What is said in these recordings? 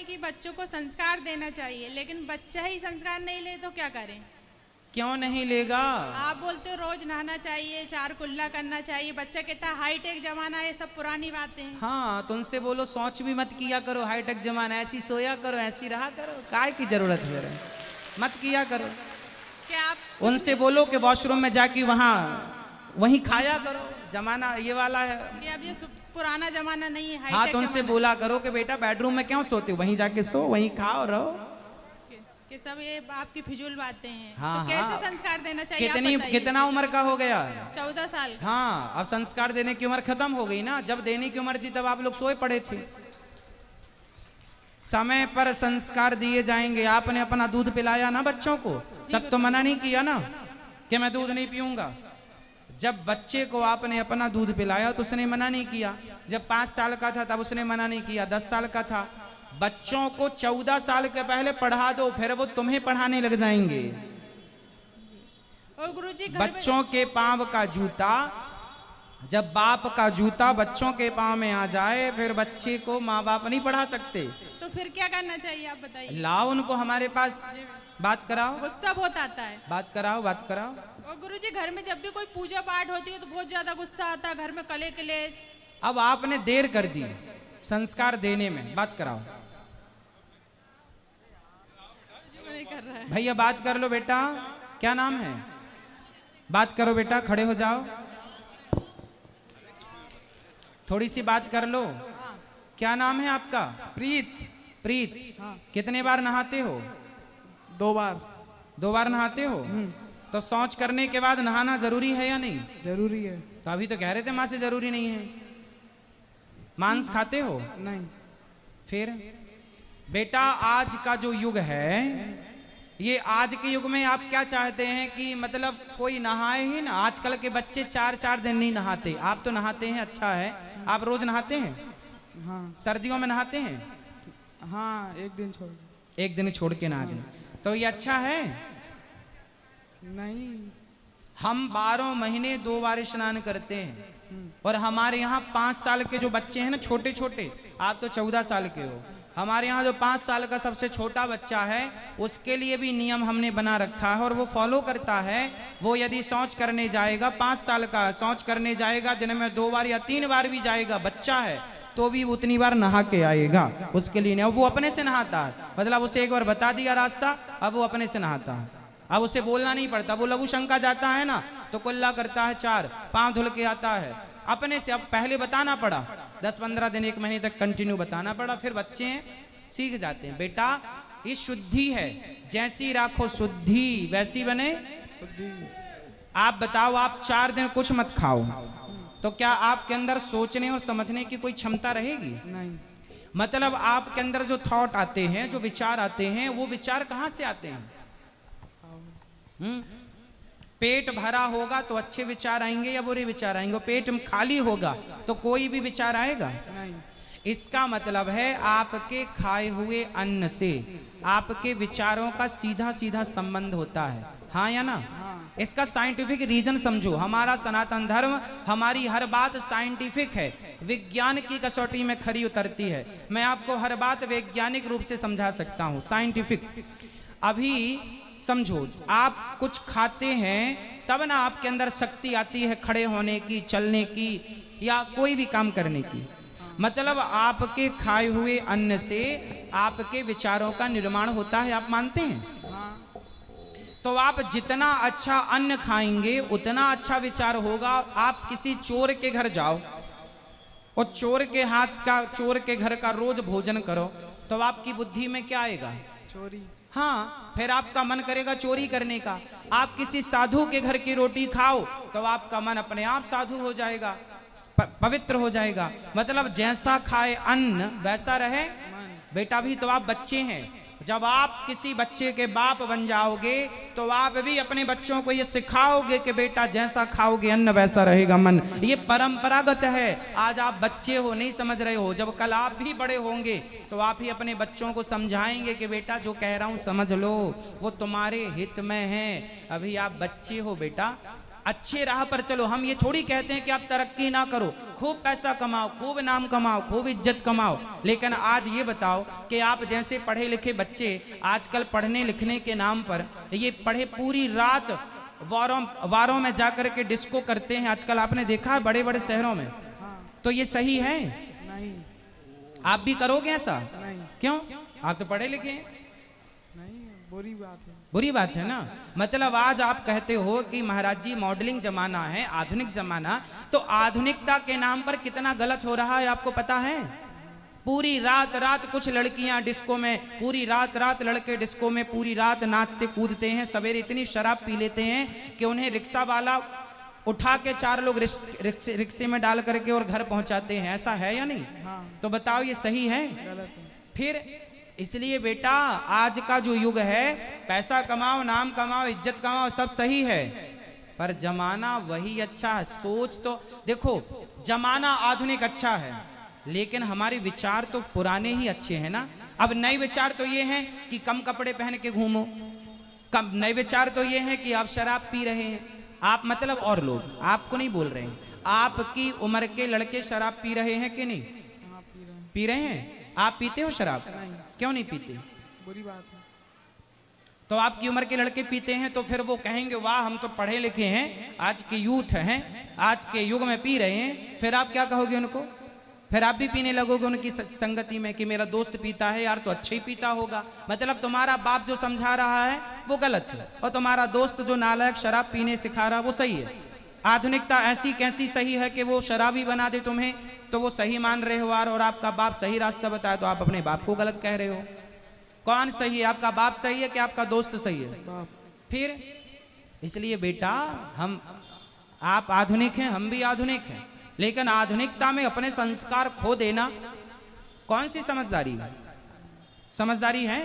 कि बच्चों को संस्कार देना चाहिए, लेकिन बच्चा ही संस्कार नहीं ले तो क्या करें? क्यों नहीं लेगा? आप बोलते हो रोज नहाना चाहिए, 4 कुल्ला करना चाहिए, बच्चा कहता हाईटेक जमाना है, सब पुरानी बातें हैं। हाँ, तो उनसे बोलो शौच भी मत किया करो, हाईटेक जमाना, ऐसी सोया करो, ऐसी रहा करो, काय की जरूरत है, मत किया करो। क्या आप उनसे बोलो कि वॉशरूम में जाके वहीं खाया करो, जमाना ये वाला है। कि अब ये पुराना जमाना नहीं है, हाँ, तो उनसे बोला करो कि बेटा बेडरूम में क्यों सोते हो, वहीं जाके सो, वहीं खाओ रहो। कि सब ये आपकी फिजूल बातें हैं। हाँ, तो कैसे संस्कार देना चाहिए? कितना उम्र का हो गया? 14 साल। हाँ, अब संस्कार देने की उम्र खत्म हो गई ना। जब देने की उम्र थी तब आप लोग सोए पड़े थे। समय पर संस्कार दिए जाएंगे। आपने अपना दूध पिलाया ना बच्चों को, तब तो मना नहीं किया ना कि मैं दूध नहीं पीऊंगा। जब बच्चे को आपने अपना दूध पिलाया तो उसने मना नहीं किया। जब 5 साल का था तब उसने मना नहीं किया। 10 साल का था। बच्चों को 14 साल के पहले पढ़ा दो, फिर वो तुम्हें पढ़ाने लग जाएंगे। और गुरुजी, बच्चों के पांव का जूता, जब बाप का जूता बच्चों के पांव में आ जाए, फिर बच्चे को माँ बाप नहीं पढ़ा सकते। तो फिर क्या करना चाहिए आप बताइए? लाओ उनको हमारे पास, बात कराओ। गुस्सा बहुत आता है। बात कराओ, बात कराओ। और गुरुजी, घर में जब भी कोई पूजा पाठ होती है तो बहुत ज्यादा गुस्सा आता है, घर में कले कलेश। अब आपने देर कर दी संस्कार देने में, बात कराओ। कर रहा है। भैया बात कर लो बेटा, क्या नाम है? बात करो बेटा, खड़े हो जाओ, थोड़ी सी बात कर लो। क्या नाम है आपका? प्रीत। प्रीत। हाँ। कितने बार नहाते हो? 2 बार। 2 बार नहाते हो? तो शौच करने के बाद नहाना जरूरी है या नहीं? जरूरी है। तो अभी तो कह रहे थे माँ से जरूरी नहीं है। मांस खाते हो? नहीं। फिर बेटा, आज का जो युग है, ये आज के युग में आप क्या चाहते हैं कि मतलब कोई नहाए ही ना? आजकल के बच्चे 4-4 दिन नहीं नहाते। आप तो नहाते हैं, अच्छा है। आप रोज नहाते हैं? हाँ। सर्दियों में नहाते हैं? हाँ, 1 दिन छोड़। 1 दिन छोड़ के नहा लें, तो ये अच्छा है? नहीं। हम 12 महीने 2 बार स्नान करते हैं। और हमारे यहाँ 5 साल के जो बच्चे हैं ना, छोटे छोटे, आप तो 14 साल के हो, हमारे यहाँ जो 5 साल का सबसे छोटा बच्चा है, उसके लिए भी नियम हमने बना रखा है और वो फॉलो करता है। वो यदि शौच करने जाएगा, 5 साल का शौच करने जाएगा, दिन में 2 बार या 3 बार भी जाएगा, बच्चा है, तो भी उतनी बार नहा के आएगा। उसके लिए नहीं, अब वो अपने से नहाता है। मतलब उसे एक बार बता दिया रास्ता, अब वो अपने से नहाता है। अब उसे बोलना नहीं पड़ता। वो लघु शंका जाता है ना, तो कुल्ला करता है 4, पाँव धुल के आता है अपने से। अब पहले बताना पड़ा, 10-15 दिन 1 महीने तक कंटिन्यू बताना पड़ा, फिर बच्चे सीख जाते हैं। बेटा, ये शुद्धि है, जैसी राखो शुद्धि वैसी बने। आप बताओ, आप 4 दिन कुछ मत खाओ, तो क्या आपके अंदर सोचने और समझने की कोई क्षमता रहेगी? नहीं। मतलब आपके अंदर जो थॉट आते हैं, जो विचार आते हैं, वो विचार कहाँ से आते हैं? पेट भरा होगा तो अच्छे विचार आएंगे या बुरे विचार आएंगे? पेट खाली होगा तो कोई भी विचार आएगा? नहीं। इसका मतलब है आपके खाए हुए अन्न से आपके विचारों का सीधा सीधा संबंध होता है, हाँ या ना? हाँ। इसका साइंटिफिक रीजन समझो। हमारा सनातन धर्म, हमारी हर बात साइंटिफिक है, विज्ञान की कसौटी में खरी उतरती है। मैं आपको हर बात वैज्ञानिक रूप से समझा सकता हूँ, साइंटिफिक। अभी समझो, आप कुछ खाते हैं तब ना आपके अंदर शक्ति आती है खड़े होने की, चलने की, या कोई भी काम करने की। मतलब आपके खाए हुए अन्न से आपके विचारों का निर्माण होता है, आप मानते हैं? हाँ। तो आप जितना अच्छा अन्न खाएंगे उतना अच्छा विचार होगा। आप किसी चोर के घर जाओ और चोर के हाथ का, चोर के घर का रोज भोजन करो, तो आपकी बुद्धि में क्या आएगा? चोरी। हाँ, फिर आपका मन करेगा चोरी करने का। आप किसी साधु के घर की रोटी खाओ तो आपका मन अपने आप साधु हो जाएगा, पवित्र हो जाएगा। मतलब जैसा खाए अन्न वैसा रहे बेटा। भी तो आप बच्चे हैं, जब आप किसी बच्चे के बाप बन जाओगे तो आप भी अपने बच्चों को ये सिखाओगे कि बेटा जैसा खाओगे अन्न वैसा रहेगा मन। ये परंपरागत है। आज आप बच्चे हो, नहीं समझ रहे हो, जब कल आप भी बड़े होंगे तो आप ही अपने बच्चों को समझाएंगे कि बेटा जो कह रहा हूँ समझ लो, वो तुम्हारे हित में है। अभी आप बच्चे हो बेटा, अच्छे राह पर चलो। हम ये थोड़ी कहते हैं कि आप तरक्की ना करो, खूब पैसा कमाओ, खूब नाम कमाओ, खूब इज्जत कमाओ, लेकिन आज ये बताओ कि आप जैसे पढ़े लिखे बच्चे आजकल पढ़ने लिखने के नाम पर ये पढ़े पूरी रात वारों में जाकर के डिस्को करते हैं। आजकल आपने देखा है बड़े बड़े शहरों में। तो ये सही है? नहीं। आप भी करोगे ऐसा? नहीं। क्यों? आप तो पढ़े लिखे हैं। नहीं, बुरी बात है। बुरी बात है ना। मतलब आज आप कहते हो कि महाराज जी मॉडलिंग जमाना है, आधुनिक जमाना, तो आधुनिकता के नाम पर कितना गलत हो रहा है आपको पता है? पूरी रात कुछ लड़कियां डिस्को में, पूरी रात लड़के डिस्को में पूरी रात नाचते कूदते हैं, सवेरे इतनी शराब पी लेते हैं कि उन्हें रिक्शा वाला उठा के 4 लोग रिक्शे में डाल करके और घर पहुंचाते हैं। ऐसा है या नहीं? हाँ। तो बताओ ये सही है? गलत है। फिर इसलिए बेटा आज का जो युग है, पैसा कमाओ, नाम कमाओ, इज्जत कमाओ, सब सही है, पर जमाना वही अच्छा है। सोच तो देखो, जमाना आधुनिक अच्छा है, लेकिन हमारे विचार तो पुराने ही अच्छे हैं ना। अब नए विचार तो ये हैं कि कम कपड़े पहन के घूमो, कम नए विचार तो ये हैं कि आप शराब पी रहे हैं, आप मतलब और लोग, आपको नहीं बोल रहे हैं, आपकी उम्र के लड़के शराब पी रहे हैं कि नहीं? हाँ, पी रहे हैं। पी रहे हैं। आप पीते हो शराब? नहीं। क्यों नहीं पीते? बुरी बात है। तो आपकी उम्र के लड़के पीते हैं तो फिर वो कहेंगे वाह हम तो पढ़े लिखे हैं, आज के यूथ हैं, आज के युग में पी रहे हैं, फिर आप क्या कहोगे उनको? फिर आप भी पीने लगोगे उनकी संगति में कि मेरा दोस्त पीता है यार तो अच्छा ही पीता होगा। मतलब तुम्हारा बाप जो समझा रहा है वो गलत है, और तुम्हारा दोस्त जो नालायक शराब पीने सिखा रहा है वो सही है। आधुनिकता ऐसी कैसी सही है कि वो शराबी बना दे तुम्हें, तो वो सही मान रहे हो, और आपका बाप सही रास्ता बताए तो आप अपने बाप को गलत कह रहे हो। कौन सही है? आपका बाप सही है कि आपका दोस्त सही है? बाप। फिर इसलिए बेटा आप आधुनिक हैं, हम भी आधुनिक हैं, लेकिन आधुनिकता में अपने संस्कार खो देना कौन सी समझदारी है? समझदारी है?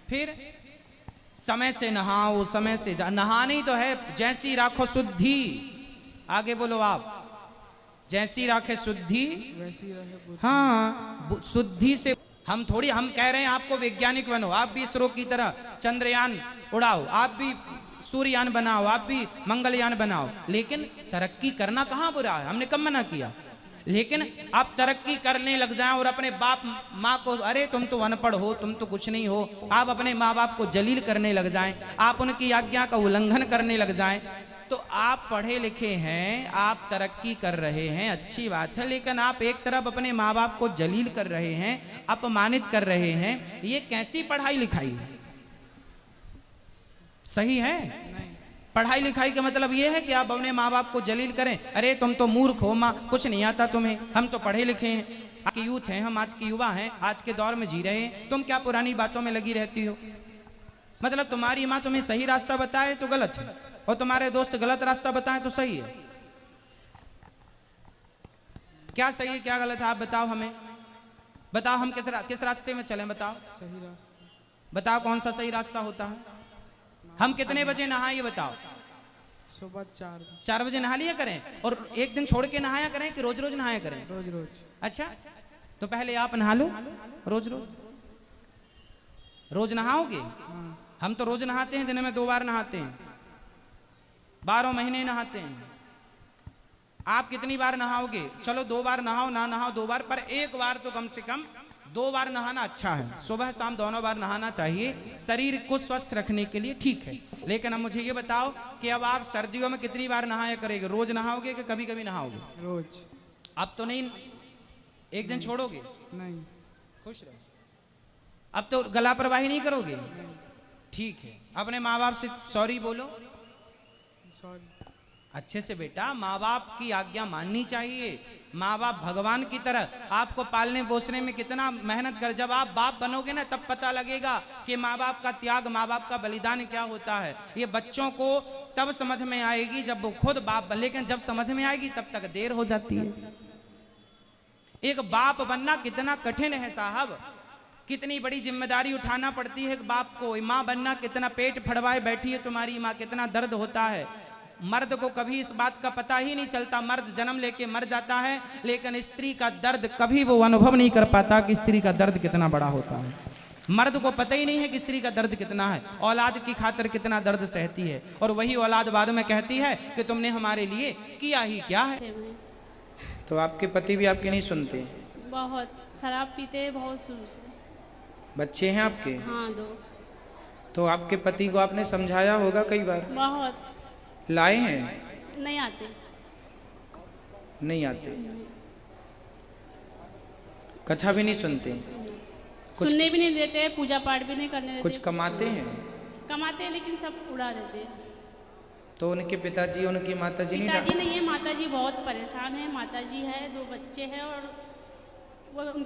फिर समय से नहाओ, समय से नहानी तो है, जैसी राखो शुद्धि, आगे बोलो आप, जैसी राखे शुद्धि वैसी रहे बुद्धि। हाँ, शुद्धि से हम कह रहे हैं आपको वैज्ञानिक बनो, आप भी इसरो की तरह चंद्रयान उड़ाओ, आप भी सूर्ययान बनाओ, आप भी मंगलयान बनाओ, लेकिन तरक्की करना कहाँ बुरा है? हमने कब मना किया? लेकिन आप तरक्की करने लग जाएं और अपने बाप माँ को, अरे तुम तो अनपढ़ हो, तुम तो कुछ नहीं हो, आप अपने माँ बाप को जलील करने लग जाएं, आप उनकी आज्ञा का उल्लंघन करने लग जाएं, तो आप पढ़े लिखे हैं, आप तरक्की कर रहे हैं, अच्छी बात है, लेकिन आप एक तरफ अपने माँ बाप को जलील कर रहे हैं, अपमानित कर रहे हैं, ये कैसी पढ़ाई लिखाई है? सही है? नहीं। पढ़ाई लिखाई का मतलब ये है कि आप अपने माँ बाप को जलील करें, अरे तुम तो मूर्ख हो माँ, कुछ नहीं आता तुम्हें, हम तो पढ़े लिखे हैं, आज के यूथ हैं, हम आज के युवा हैं, आज के दौर में जी रहे हैं, तुम क्या पुरानी बातों में लगी रहती हो? मतलब तुम्हारी माँ तुम्हें सही रास्ता बताए तो गलत है, और तुम्हारे दोस्त गलत रास्ता बताएं तो सही है। क्या सही है क्या गलत है? आप बताओ हमें, बताओ हम किस रास्ते में चलें? बताओ सही रास्ता। बताओ कौन सा सही रास्ता होता है? हम कितने बजे नहाएं ये बताओ? सुबह 4 बजे नहा लिया करें, और एक दिन छोड़ के नहाया करें कि रोज रोज नहाया करें? रोज रोज। अच्छा, तो पहले आप नहा लो, रोज रोज रोज नहाओगे? हम तो रोज नहाते हैं, दिन में 2 बार नहाते हैं, 12 महीने नहाते हैं। आप कितनी बार नहाओगे? चलो 2 बार नहाओ, ना नहाओ 2 बार, पर 1 बार तो कम से कम 2 बार नहाना अच्छा है। सुबह शाम दोनों बार नहाना चाहिए, शरीर को स्वस्थ रखने के लिए ठीक है। लेकिन अब मुझे ये बताओ कि अब आप सर्दियों में कितनी बार नहाया करेंगे? रोज नहाओगे कि कभी कभी नहाओगे? रोज। अब तो नहीं, एक दिन छोड़ोगे? नहीं। खुश रहो। अब तो गला प्रवाही नहीं करोगे? ठीक है, अपने माँ बाप से सॉरी बोलो। सॉरी। अच्छे से बेटा, माँ बाप की आज्ञा माननी चाहिए। माँ बाप भगवान की तरह आपको पालने पोसने में कितना मेहनत कर, जब आप बाप बनोगे ना तब पता लगेगा कि माँ बाप का त्याग, माँ बाप का बलिदान क्या होता है। ये बच्चों को तब समझ में आएगी जब वो खुद बाप, लेकिन जब समझ में आएगी तब तक देर हो जाती है। एक बाप बनना कितना कठिन है साहब, कितनी बड़ी जिम्मेदारी उठाना पड़ती है एक बाप को। माँ बनना कितना, पेट फड़वाए बैठी है तुम्हारी माँ, कितना दर्द होता है। मर्द को कभी इस बात का पता ही नहीं चलता, मर्द जन्म लेके मर जाता है, लेकिन स्त्री का दर्द कभी वो अनुभव नहीं कर पाता कि स्त्री का दर्द कितना बड़ा होता है। मर्द को पता ही नहीं है कि स्त्री का दर्द कितना है, औलाद की खातिर कितना दर्द सहती है, और वही औलाद बाद में कहती है कि तुमने हमारे लिए किया ही क्या है। तो आपके पति भी आपके नहीं सुनते? बहुत शराब पीते हैं, बहुत शुरू से। बच्चे हैं आपके? हाँ 2। तो आपके पति को आपने समझाया होगा कई बार? बहुत। लाए हैं? नहीं आते। नहीं आते। कथा भी नहीं सुनते? सुनने भी नहीं देते, पूजा पाठ भी नहीं करने देते। कुछ कमाते हैं? कमाते हैं लेकिन सब उड़ा देते हैं। तो उनके पिताजी उनकी माताजी नहीं? पिताजी नहीं है, माताजी बहुत परेशान है। माताजी है, 2 बच्चे हैं और वो उनके